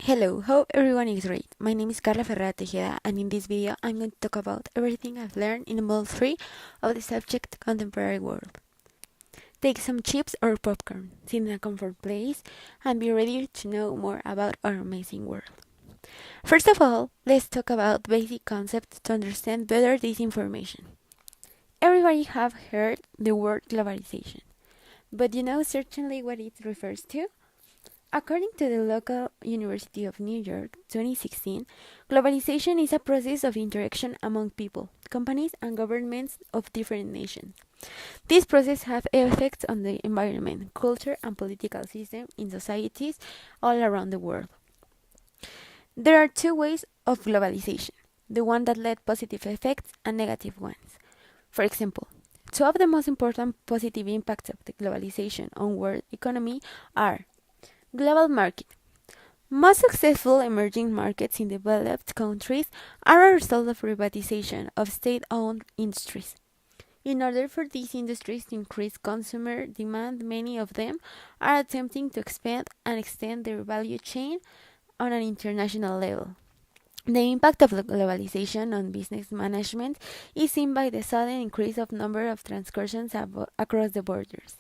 Hello, hope everyone is great. My name is Karla Ferrera Tejeda, and in this video I'm going to talk about everything I've learned in Module 3 of the subject Contemporary World. Take some chips or popcorn, sit in a comfort place, and be ready to know more about our amazing world. First of all, let's talk about basic concepts to understand better this information. Everybody have heard the word globalization, but you know certainly what it refers to? According to the local University of New York 2016, globalization is a process of interaction among people, companies, and governments of different nations. This process has effects on the environment, culture, and political system in societies all around the world. There are two ways of globalization, the one that led positive effects and negative ones. For example, two of the most important positive impacts of the globalization on world economy are global market. Most successful emerging markets in developed countries are a result of privatization of state-owned industries. In order for these industries to increase consumer demand, many of them are attempting to expand and extend their value chain on an international level. The impact of globalization on business management is seen by the sudden increase of number of transactions across the borders,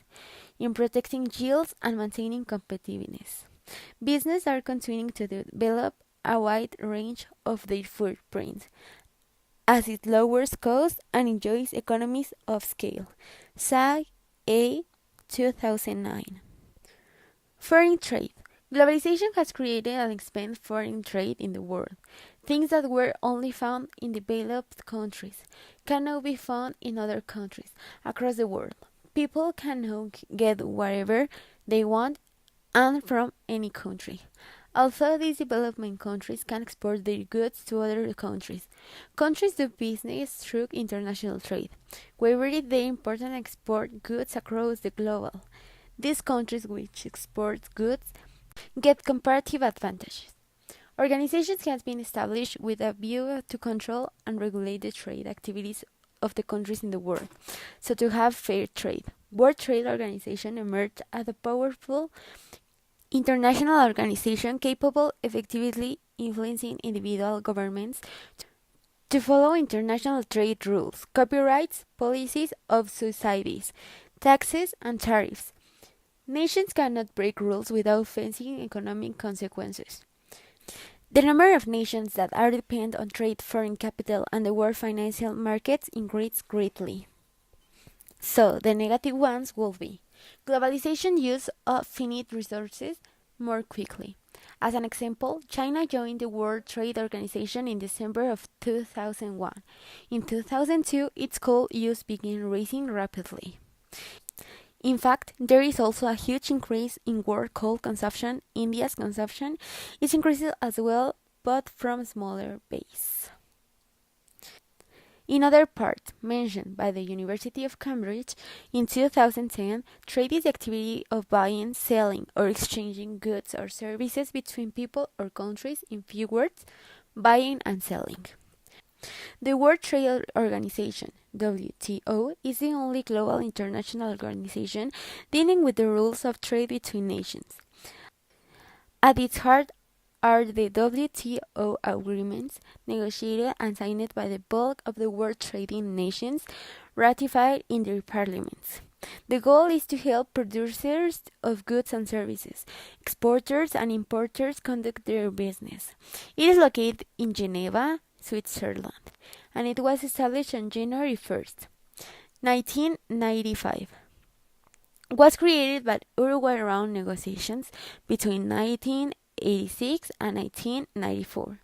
in protecting yields and maintaining competitiveness. Businesses are continuing to develop a wide range of their footprints as it lowers costs and enjoys economies of scale. SAG A 2009. Foreign trade. Globalization has created and expanded foreign trade in the world. Things that were only found in developed countries can now be found in other countries across the world. People can now get whatever they want and from any country. Although these developing countries can export their goods to other countries, countries do business through international trade, whereby they import and export goods across the globe. These countries which export goods get comparative advantages. Organizations have been established with a view to control and regulate the trade activities of the countries in the world, so to have fair trade. World Trade Organization emerged as a powerful international organization capable effectively influencing individual governments to follow international trade rules, copyrights, policies of societies, taxes, and tariffs. Nations cannot break rules without facing economic consequences. The number of nations that are dependent on trade, foreign capital, and the world financial markets increased greatly. So, the negative ones will be globalization use of finite resources more quickly. As an example, China joined the World Trade Organization in December of 2001. In 2002, its coal use began rising rapidly. In fact, there is also a huge increase in world coal consumption. India's consumption is increasing as well, but from a smaller base. In other part, mentioned by the University of Cambridge in 2010, trade is the activity of buying, selling, or exchanging goods or services between people or countries, in few words, buying and selling. The World Trade Organization, WTO, is the only global international organization dealing with the rules of trade between nations. At its heart are the WTO agreements negotiated and signed by the bulk of the world trading nations, ratified in their parliaments. The goal is to help producers of goods and services, exporters and importers conduct their business. It is located in Geneva, Switzerland, and it was established on January 1st, 1995. It was created by Uruguay round negotiations between 1986 and 1994.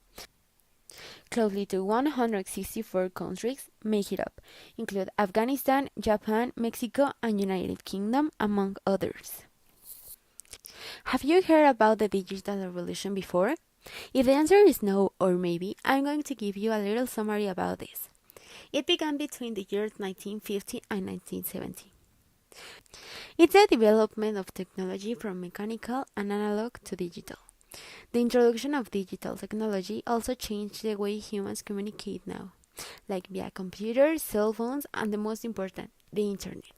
Closely to 164 countries make it up, include Afghanistan, Japan, Mexico, and United Kingdom, among others. Have you heard about the digital revolution before? If the answer is no or maybe, I'm going to give you a little summary about this. It began between the years 1950 and 1970. It's the development of technology from mechanical and analog to digital. The introduction of digital technology also changed the way humans communicate now, like via computers, cell phones, and the most important, the internet.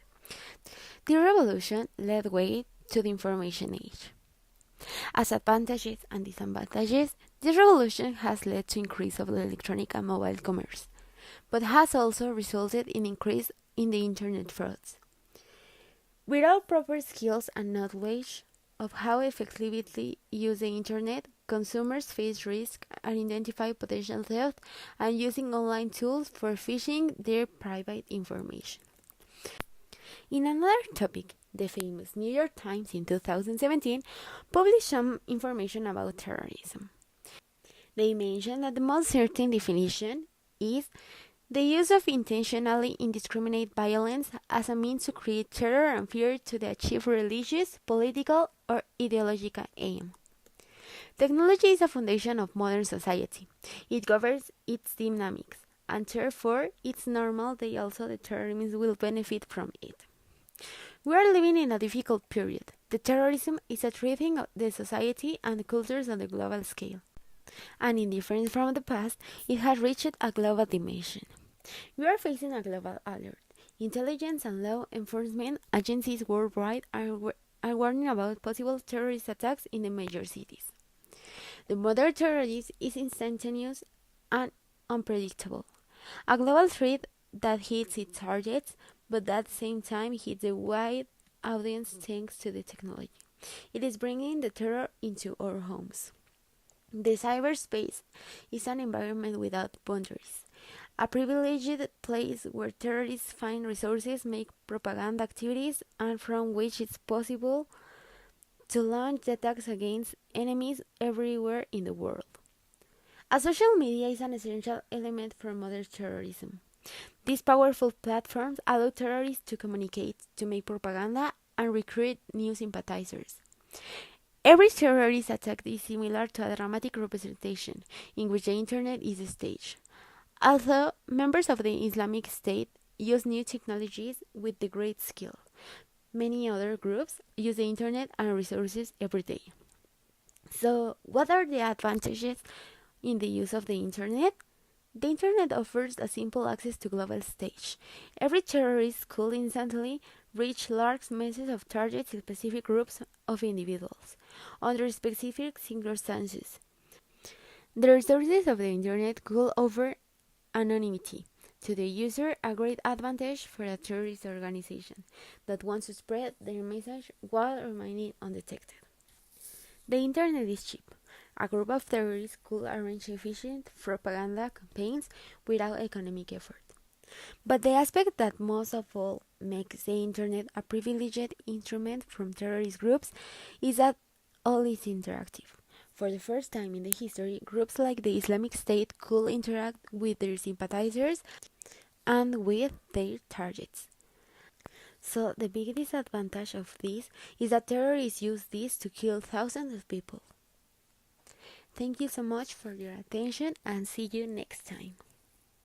The revolution led way to the information age. As advantages and disadvantages, this revolution has led to increase of the electronic and mobile commerce, but has also resulted in increase in the internet frauds. Without proper skills and knowledge of how effectively use the internet, consumers face risk and identify potential theft and using online tools for phishing their private information. In another topic, the famous New York Times in 2017 published some information about terrorism. They mentioned that the most certain definition is the use of intentionally indiscriminate violence as a means to create terror and fear to achieve religious, political, or ideological aim. Technology is a foundation of modern society. It governs its dynamics, and therefore it's normal that also the terrorists will benefit from it. We are living in a difficult period. The terrorism is threatening the society and cultures on a global scale. And in difference from the past, it has reached a global dimension. We are facing a global alert. Intelligence and law enforcement agencies worldwide are warning about possible terrorist attacks in the major cities. The modern terrorism is instantaneous and unpredictable. A global threat that hits its targets, but at the same time hits a wide audience thanks to the technology. It is bringing the terror into our homes. The cyberspace is an environment without boundaries, a privileged place where terrorists find resources, make propaganda activities, and from which it's possible to launch attacks against enemies everywhere in the world. A social media is an essential element for modern terrorism. These powerful platforms allow terrorists to communicate, to make propaganda, and recruit new sympathizers. Every terrorist attack is similar to a dramatic representation in which the internet is the stage. Although members of the Islamic State use new technologies with the great skill, many other groups use the internet and resources every day. So, what are the advantages in the use of the internet? The internet offers a simple access to global stage. Every terrorist could instantly reach large masses of targets in specific groups of individuals under specific circumstances. The resources of the internet could offer anonymity to the user, a great advantage for a terrorist organization that wants to spread their message while remaining undetected. The internet is cheap. A group of terrorists could arrange efficient propaganda campaigns without economic effort. But the aspect that most of all makes the internet a privileged instrument from terrorist groups is that all is interactive. For the first time in the history, groups like the Islamic State could interact with their sympathizers and with their targets. So the big disadvantage of this is that terrorists use this to kill thousands of people. Thank you so much for your attention and see you next time.